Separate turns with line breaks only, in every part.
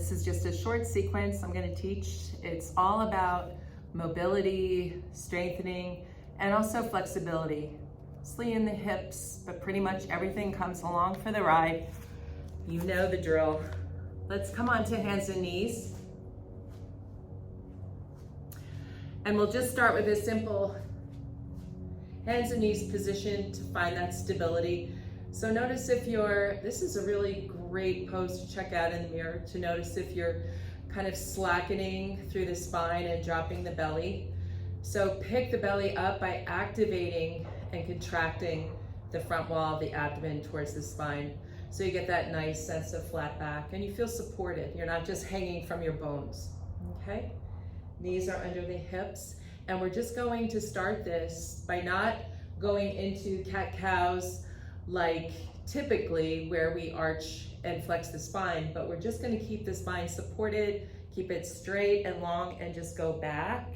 This is just a short sequence I'm going to teach. It's all about mobility, strengthening, and also flexibility. Mostly in the hips, but pretty much everything comes along for the ride. You know the drill. Let's come on to hands and knees. And we'll just start with a simple hands and knees position to find that stability. So notice if this is a really great pose to check out in the mirror, to notice if you're kind of slackening through the spine and dropping the belly. So pick the belly up by activating and contracting the front wall of the abdomen towards the spine. So you get that nice sense of flat back and you feel supported. You're not just hanging from your bones, okay? Knees are under the hips. And we're just going to start this by not going into cat-cows like typically where we arch and flex the spine, but we're just going to keep the spine supported, keep it straight and long, and just go back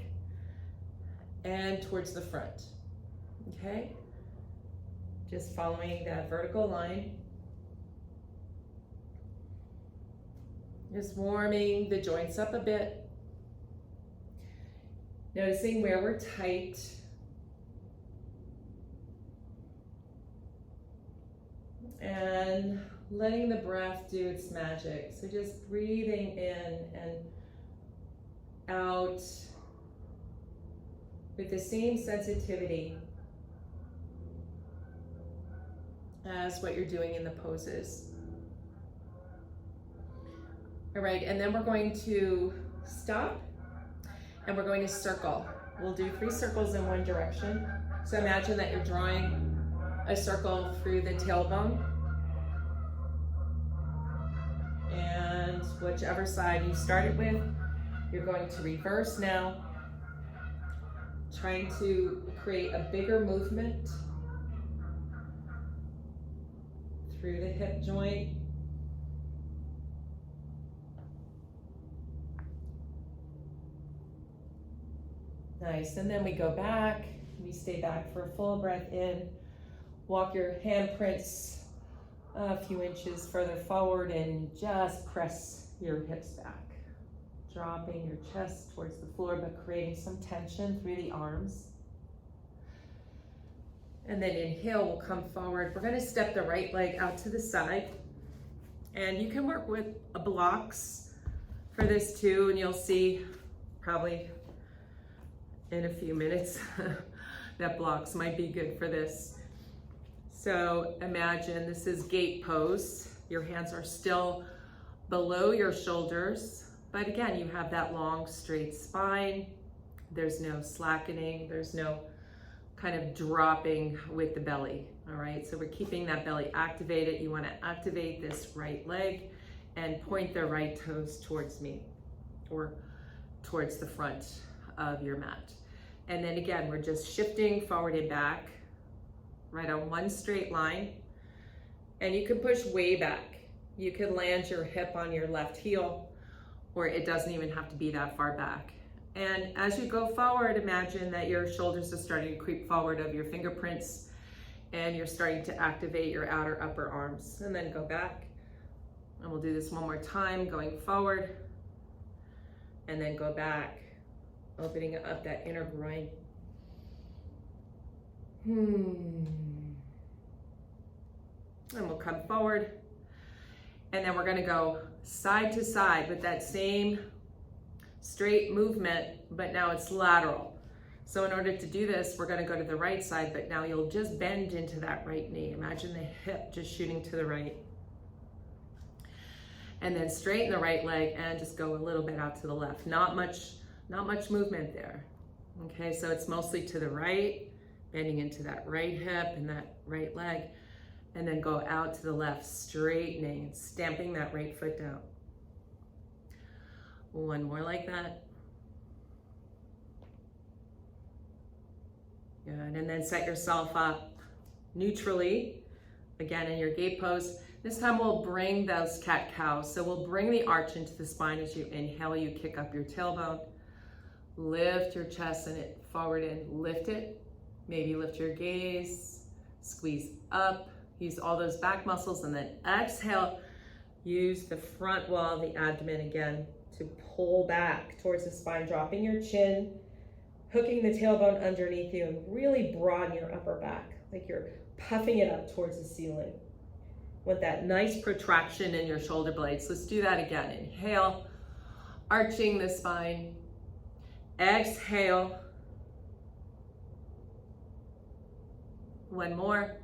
and towards the front, okay? Just following that vertical line. Just warming the joints up a bit. Noticing where we're tight. And letting the breath do its magic. So just breathing in and out with the same sensitivity as what you're doing in the poses. All right, and then we're going to stop and we're going to circle. We'll do 3 circles in one direction. So imagine that you're drawing a circle through the tailbone. And whichever side you started with, you're going to reverse now, trying to create a bigger movement through the hip joint. Nice, and then we go back, we stay back for a full breath in, walk your handprints a few inches further forward and just press your hips back, dropping your chest towards the floor but creating some tension through the arms. And then inhale, we'll come forward. We're gonna step the right leg out to the side, and you can work with blocks for this too, and you'll see probably in a few minutes that blocks might be good for this. So imagine this is gate pose. Your hands are still below your shoulders, but again, you have that long straight spine. There's no slackening, there's no kind of dropping with the belly, all right? So we're keeping that belly activated. You wanna activate this right leg and point the right toes towards me or towards the front of your mat. And then again, we're just shifting forward and back, right on one straight line. And you can push way back. You can land your hip on your left heel, or it doesn't even have to be that far back. And as you go forward, imagine that your shoulders are starting to creep forward of your fingerprints and you're starting to activate your outer upper arms. And then go back. And we'll do this one more time, going forward and then go back, opening up that inner groin. And we'll come forward. And then we're gonna go side to side with that same straight movement, but now it's lateral. So in order to do this, we're gonna go to the right side, but now you'll just bend into that right knee. Imagine the hip just shooting to the right. And then straighten the right leg and just go a little bit out to the left. Not much movement there. Okay, so it's mostly to the right, bending into that right hip and that right leg, and then go out to the left, straightening, stamping that right foot down. One more like that. Good, and then set yourself up neutrally, again in your gate pose. This time we'll bring those cat-cows. So we'll bring the arch into the spine as you inhale, you kick up your tailbone. Lift your chest and it forward and lift it. Maybe lift your gaze, squeeze up, use all those back muscles, and then exhale, Use the front wall of the abdomen again to pull back towards the spine, dropping your chin, hooking the tailbone underneath you, and really broaden your upper back, like you're puffing it up towards the ceiling. With that nice protraction in your shoulder blades. Let's do that again. Inhale, arching the spine. Exhale. One more.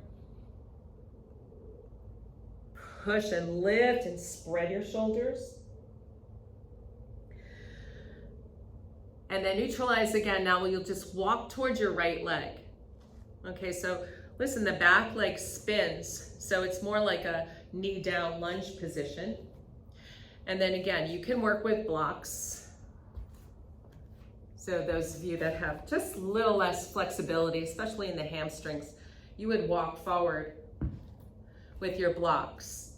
Push and lift and spread your shoulders. And then neutralize again. Now you'll just walk towards your right leg. Okay, so listen, the back leg spins. So it's more like a knee down lunge position. And then again, you can work with blocks. So those of you that have just a little less flexibility, especially in the hamstrings, you would walk forward with your blocks,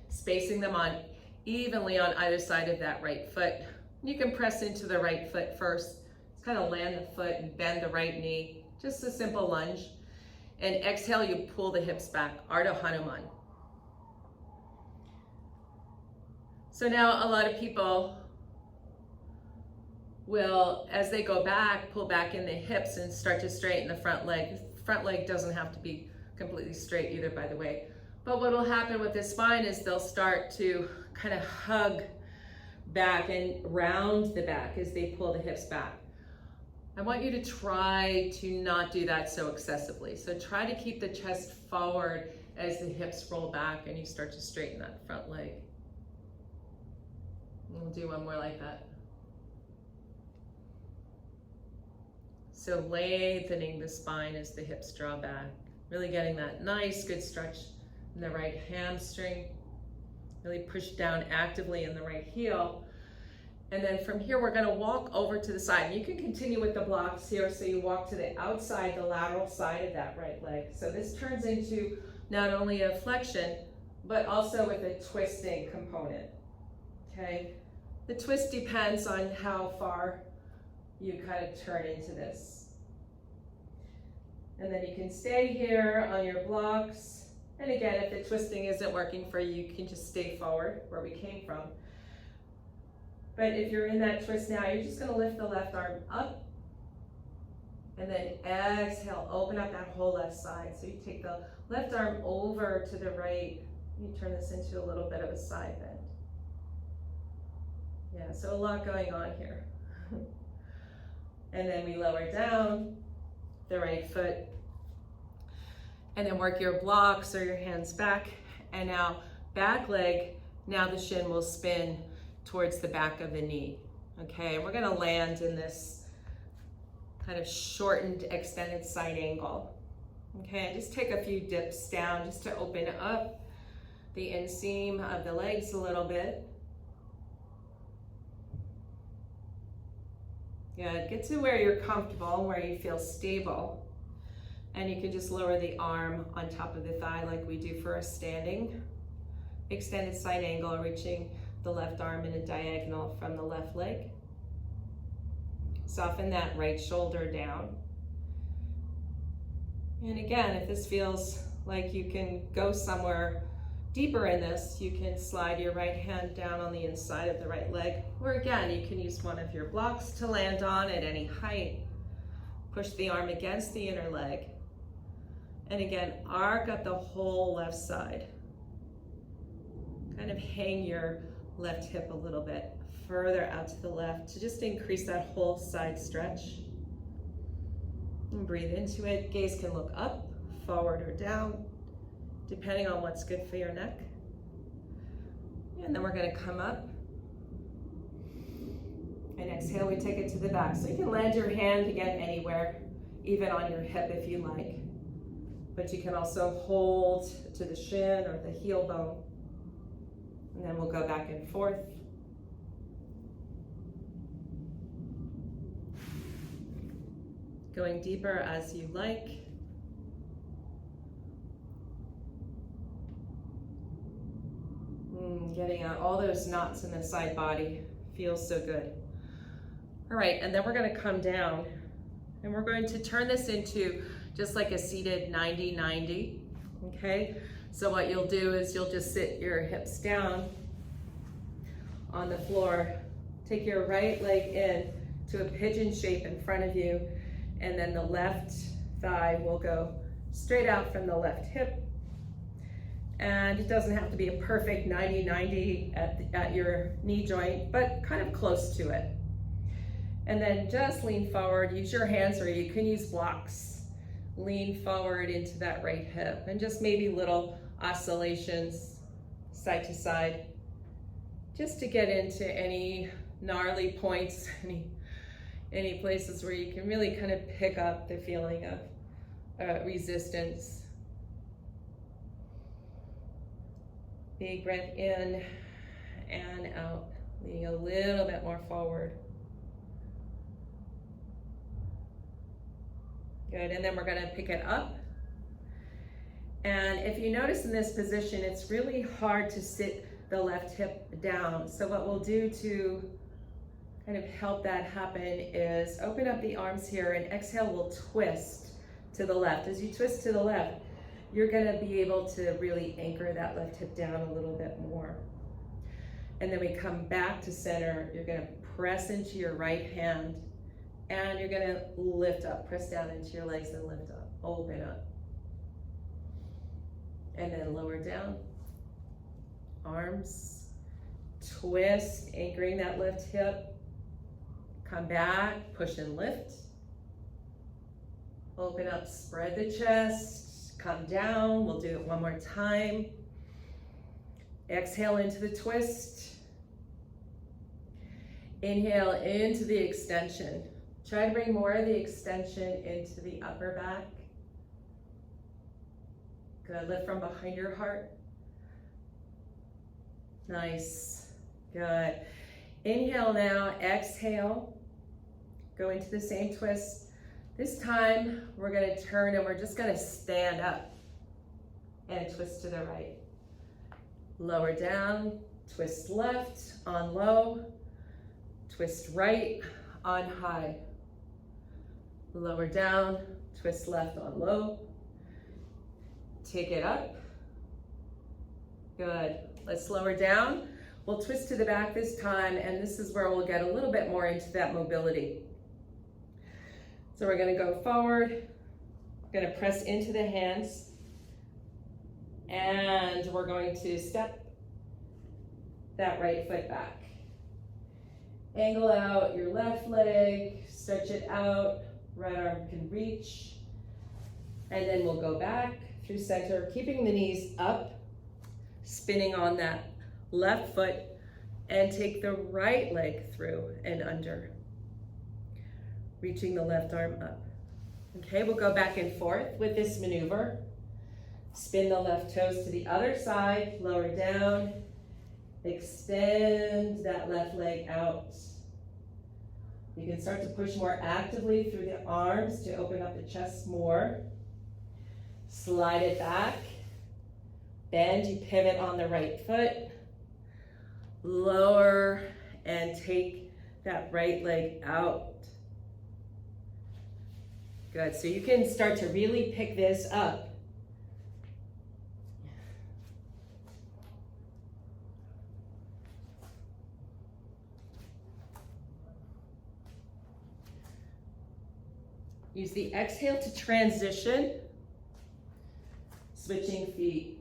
spacing them on evenly on either side of that right foot. You can press into the right foot first, kind of land the foot and bend the right knee, just a simple lunge. And exhale, you pull the hips back, Ardha Hanuman. So now a lot of people will, as they go back, pull back in the hips and start to straighten the front leg. The front leg doesn't have to be completely straight either, by the way. But what will happen with the spine is they'll start to kind of hug back and round the back as they pull the hips back. I want you to try to not do that so excessively. So try to keep the chest forward as the hips roll back and you start to straighten that front leg. And we'll do one more like that. So lengthening the spine as the hips draw back. Really getting that nice, good stretch in the right hamstring. Really push down actively in the right heel. And then from here, we're gonna walk over to the side. And you can continue with the blocks here. So you walk to the outside, the lateral side of that right leg. So this turns into not only a flexion, but also with a twisting component, okay? The twist depends on how far you kind of turn into this. And then you can stay here on your blocks. And again, if the twisting isn't working for you, you can just stay forward where we came from. But if you're in that twist now, you're just gonna lift the left arm up and then exhale, open up that whole left side. So you take the left arm over to the right. You turn this into a little bit of a side bend. Yeah, so a lot going on here. And then we lower down the right foot. And then work your blocks or your hands back. And now back leg, now the shin will spin towards the back of the knee. Okay, we're gonna land in this kind of shortened, extended side angle. Okay, just take a few dips down just to open up the inseam of the legs a little bit. Good, get to where you're comfortable, where you feel stable. And you can just lower the arm on top of the thigh like we do for a standing extended side angle, reaching the left arm in a diagonal from the left leg. Soften that right shoulder down. And again, if this feels like you can go somewhere deeper in this, you can slide your right hand down on the inside of the right leg. Or again, you can use one of your blocks to land on at any height. Push the arm against the inner leg. And again, arc up the whole left side. Kind of hang your left hip a little bit further out to the left to just increase that whole side stretch. And breathe into it. Gaze can look up, forward, or down, depending on what's good for your neck. And then we're gonna come up. And exhale, we take it to the back. So you can land your hand again anywhere, even on your hip if you like. But you can also hold to the shin or the heel bone. And then we'll go back and forth. Going deeper as you like. Getting out all those knots in the side body. Feels so good. All right, and then we're gonna come down and we're going to turn this into just like a seated 90-90, okay? So what you'll do is you'll just sit your hips down on the floor, take your right leg in to a pigeon shape in front of you, and then the left thigh will go straight out from the left hip. And it doesn't have to be a perfect 90-90 at your knee joint, but kind of close to it. And then just lean forward, use your hands, or you can use blocks. Lean forward into that right hip, and just maybe little oscillations side to side, just to get into any gnarly points, any places where you can really kind of pick up the feeling of resistance. Big breath in and out, leaning a little bit more forward. Good, and then we're gonna pick it up. And if you notice in this position, it's really hard to sit the left hip down. So what we'll do to kind of help that happen is open up the arms here, and exhale, we'll twist to the left. As you twist to the left, you're gonna be able to really anchor that left hip down a little bit more. And then we come back to center. You're gonna press into your right hand, and you're gonna lift up, press down into your legs and lift up, open up. And then lower down, arms, twist, anchoring that left hip, come back, push and lift. Open up, spread the chest, come down, we'll do it one more time. Exhale into the twist. Inhale into the extension. Try to bring more of the extension into the upper back. Good, lift from behind your heart. Nice, good. Inhale now, exhale. Go into the same twist. This time, we're gonna turn and we're just gonna stand up and twist to the right. Lower down, twist left on low, twist right on high. Lower down, twist left on low. Take it up. Good. Let's lower down. We'll twist to the back this time, and this is where we'll get a little bit more into that mobility. So we're gonna go forward, we're gonna press into the hands, and we're going to step that right foot back. Angle out your left leg, stretch it out, right arm can reach, and then we'll go back through center, keeping the knees up, spinning on that left foot, and take the right leg through and under, reaching the left arm up. Okay, we'll go back and forth with this maneuver. Spin the left toes to the other side, lower down, extend that left leg out. You can start to push more actively through the arms to open up the chest more. Slide it back, bend, you pivot on the right foot, lower, and take that right leg out. Good, so you can start to really pick this up. Use the exhale to transition, switching feet,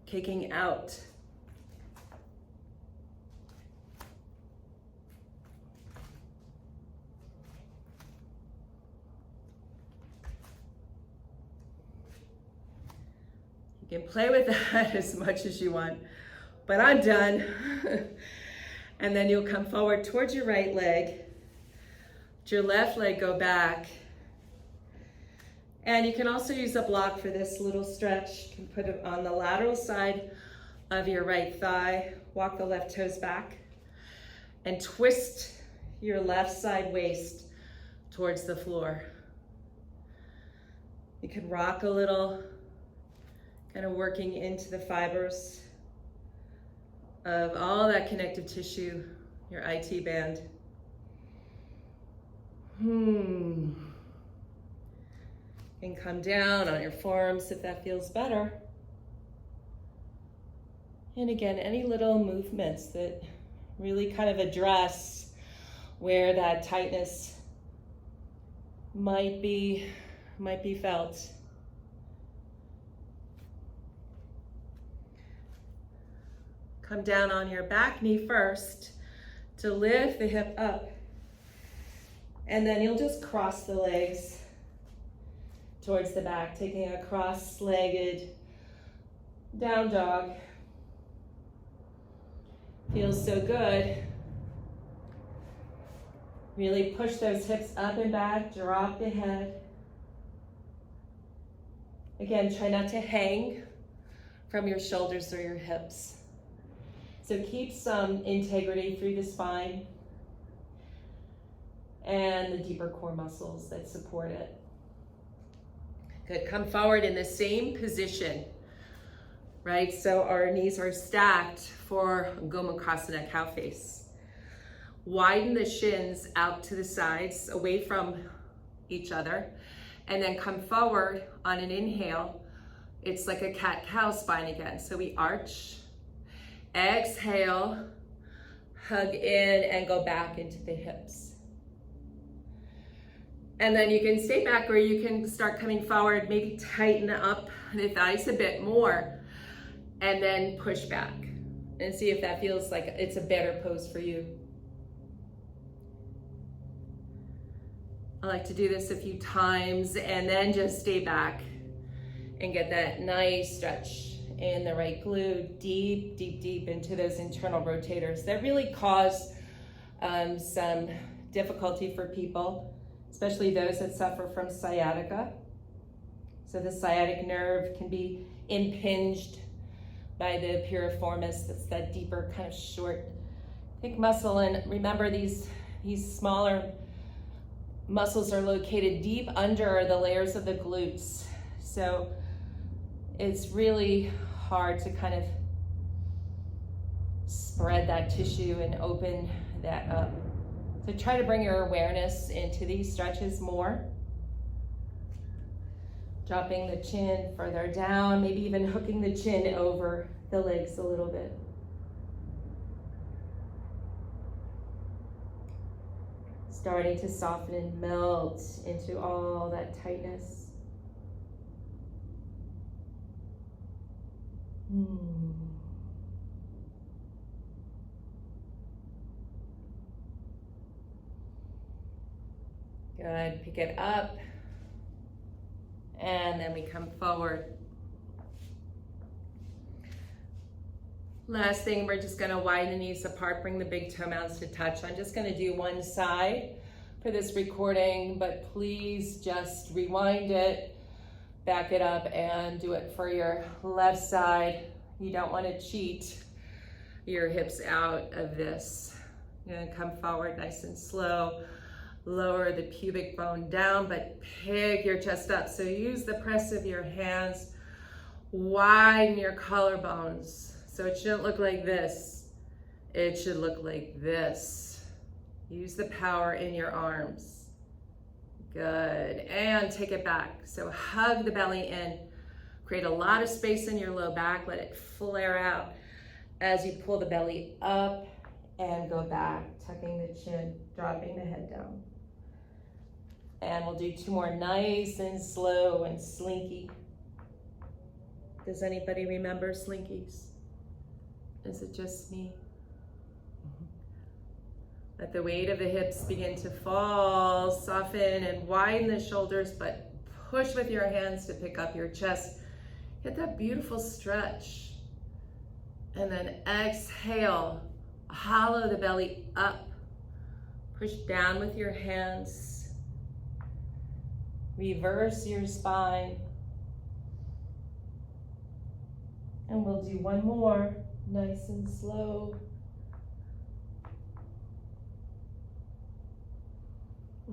kicking out. You can play with that as much as you want, but I'm done. And then you'll come forward towards your right leg. Let your left leg go back. And you can also use a block for this little stretch. You can put it on the lateral side of your right thigh. Walk the left toes back and twist your left side waist towards the floor. You can rock a little, kind of working into the fibers of all that connective tissue, your IT band. And come down on your forearms if that feels better. And again, any little movements that really kind of address where that tightness might be felt. Come down on your back knee first to lift the hip up. And then you'll just cross the legs towards the back, taking a cross-legged down dog. Feels so good. Really push those hips up and back, drop the head. Again, try not to hang from your shoulders or your hips. So keep some integrity through the spine and the deeper core muscles that support it. Good, come forward in the same position, right? So our knees are stacked for Gomukhasana, cow face. Widen the shins out to the sides, away from each other, and then come forward on an inhale. It's like a cat-cow spine again. So we arch, exhale, hug in, and go back into the hips. And then you can stay back, or you can start coming forward, maybe tighten up the thighs a bit more, and then push back and see if that feels like it's a better pose for you. I like to do this a few times and then just stay back and get that nice stretch in the right glute, deep, deep, deep into those internal rotators that really cause some difficulty for people, especially those that suffer from sciatica. So the sciatic nerve can be impinged by the piriformis. That's that deeper kind of short, thick muscle. And remember, these smaller muscles are located deep under the layers of the glutes. So it's really hard to kind of spread that tissue and open that up. So try to bring your awareness into these stretches more. Dropping the chin further down, maybe even hooking the chin over the legs a little bit. Starting to soften and melt into all that tightness. Good, pick it up. And then we come forward. Last thing, we're just gonna widen the knees apart, bring the big toe mounds to touch. I'm just gonna do one side for this recording, but please just rewind it, back it up, and do it for your left side. You don't wanna cheat your hips out of this. You're gonna come forward nice and slow. Lower the pubic bone down, but pick your chest up. So use the press of your hands, widen your collarbones. So it shouldn't look like this. It should look like this. Use the power in your arms. Good, and take it back. So hug the belly in. Create a lot of space in your low back. Let it flare out as you pull the belly up and go back, tucking the chin, dropping the head down. And we'll do two more nice and slow and slinky. Does anybody remember slinkies? Is it just me? Let the weight of the hips begin to fall, soften and widen the shoulders, but push with your hands to pick up your chest. Get that beautiful stretch. And then exhale, hollow the belly up. Push down with your hands. Reverse your spine. And we'll do one more, nice and slow.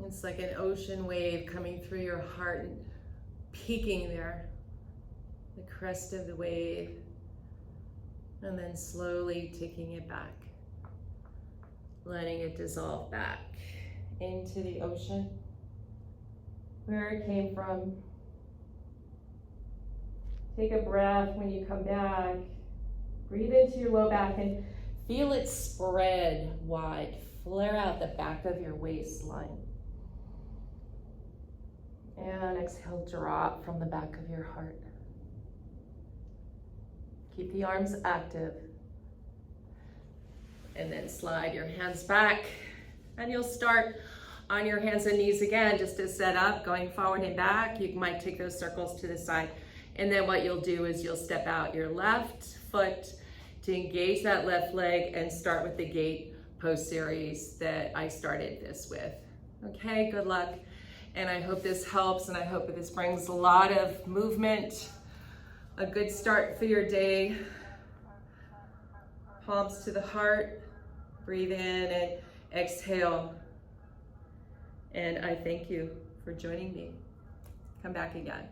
It's like an ocean wave coming through your heart and peaking there, the crest of the wave, and then slowly taking it back, letting it dissolve back into the ocean, where it came from, Take a breath when you come back. Breathe into your low back and feel it spread wide. Flare out the back of your waistline. And exhale, drop from the back of your heart. Keep the arms active. And then slide your hands back. And you'll start on your hands and knees again, just to set up, going forward and back. You might take those circles to the side. And then what you'll do is you'll step out your left foot to engage that left leg and start with the gate pose series that I started this with. Okay, good luck. And I hope this helps, and I hope that this brings a lot of movement, a good start for your day. Palms to the heart. Breathe in and exhale. And I thank you for joining me. Come back again.